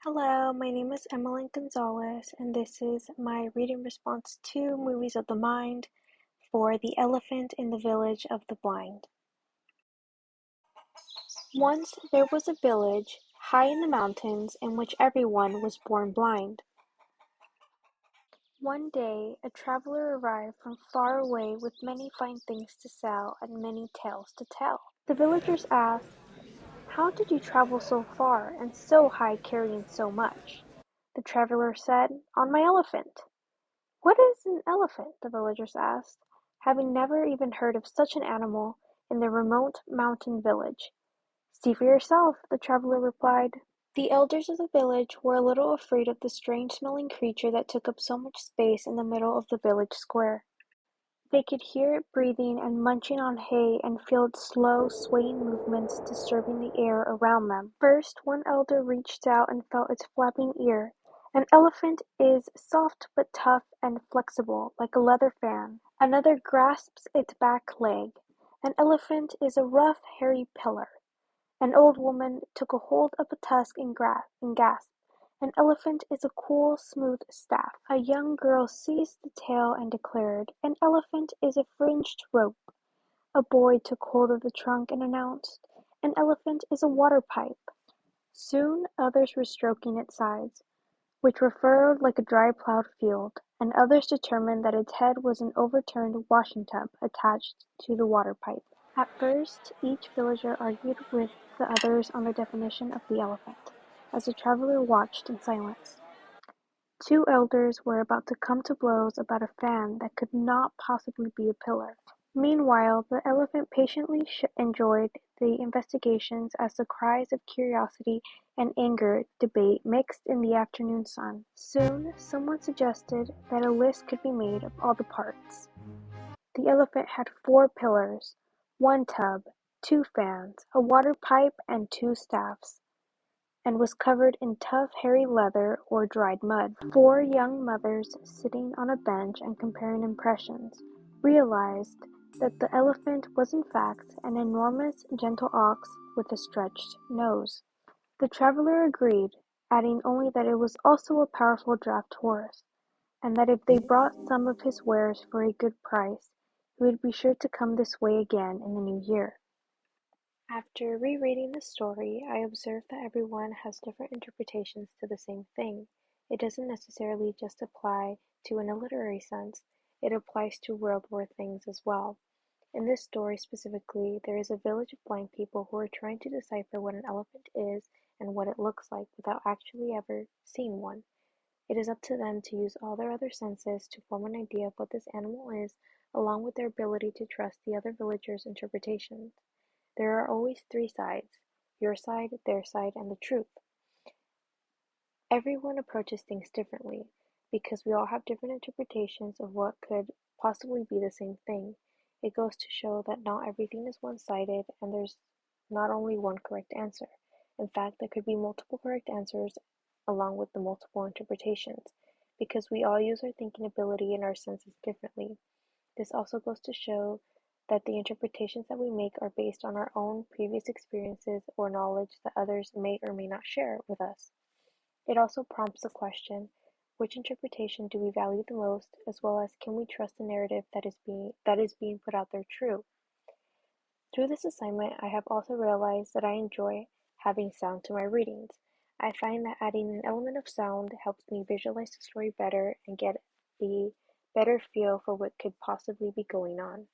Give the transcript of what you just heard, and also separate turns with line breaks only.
Hello, my name is Emily Gonzalez, and this is my reading response to Movies of the Mind for The Elephant in the Village of the Blind. Once there was a village high in the mountains in which everyone was born blind. One day, a traveler arrived from far away with many fine things to sell and many tales to tell. The villagers asked, "How did you travel so far and so high carrying so much?" The traveler said, "On my elephant." "What is an elephant?" the villagers asked, having never even heard of such an animal in their remote mountain village. "See for yourself," the traveler replied. The elders of the village were a little afraid of the strange-smelling creature that took up so much space in the middle of the village square. They could hear it breathing and munching on hay and feel its slow, swaying movements disturbing the air around them. First, one elder reached out and felt its flapping ear. An elephant is soft but tough and flexible, like a leather fan. Another grasps its back leg. An elephant is a rough, hairy pillar. An old woman took a hold of a tusk and gasped. An elephant is a cool, smooth staff. A young girl seized the tail and declared, "An elephant is a fringed rope." A boy took hold of the trunk and announced, "An elephant is a water pipe." Soon others were stroking its sides, which were furrowed like a dry plowed field, and others determined that its head was an overturned washing tub attached to the water pipe. At first, each villager argued with the others on the definition of the elephant, as the traveler watched in silence. Two elders were about to come to blows about a fan that could not possibly be a pillar. Meanwhile, the elephant patiently enjoyed the investigations as the cries of curiosity and anger debate mixed in the afternoon sun. Soon, someone suggested that a list could be made of all the parts. The elephant had 4 pillars, 1 tub, 2 fans, a water pipe, and 2 staffs, and was covered in tough hairy leather or dried mud. 4 young mothers, sitting on a bench and comparing impressions, realized that the elephant was in fact an enormous gentle ox with a stretched nose. The traveler agreed, adding only that it was also a powerful draft horse, and that if they brought some of his wares for a good price, he would be sure to come this way again in the new year. After rereading the story, I observed that everyone has different interpretations to the same thing. It doesn't necessarily just apply to in a literary sense, it applies to real-world things as well. In this story specifically, there is a village of blind people who are trying to decipher what an elephant is and what it looks like without actually ever seeing one. It is up to them to use all their other senses to form an idea of what this animal is, along with their ability to trust the other villagers' interpretations. There are always 3 sides: your side, their side, and the truth. Everyone approaches things differently, because we all have different interpretations of what could possibly be the same thing. It goes to show that not everything is one-sided, and there's not only one correct answer. In fact, there could be multiple correct answers along with the multiple interpretations, because we all use our thinking ability and our senses differently. This also goes to show that the interpretations that we make are based on our own previous experiences or knowledge that others may or may not share with us. It also prompts the question, which interpretation do we value the most, as well as can we trust the narrative that is being put out there true? Through this assignment, I have also realized that I enjoy having sound to my readings. I find that adding an element of sound helps me visualize the story better and get a better feel for what could possibly be going on.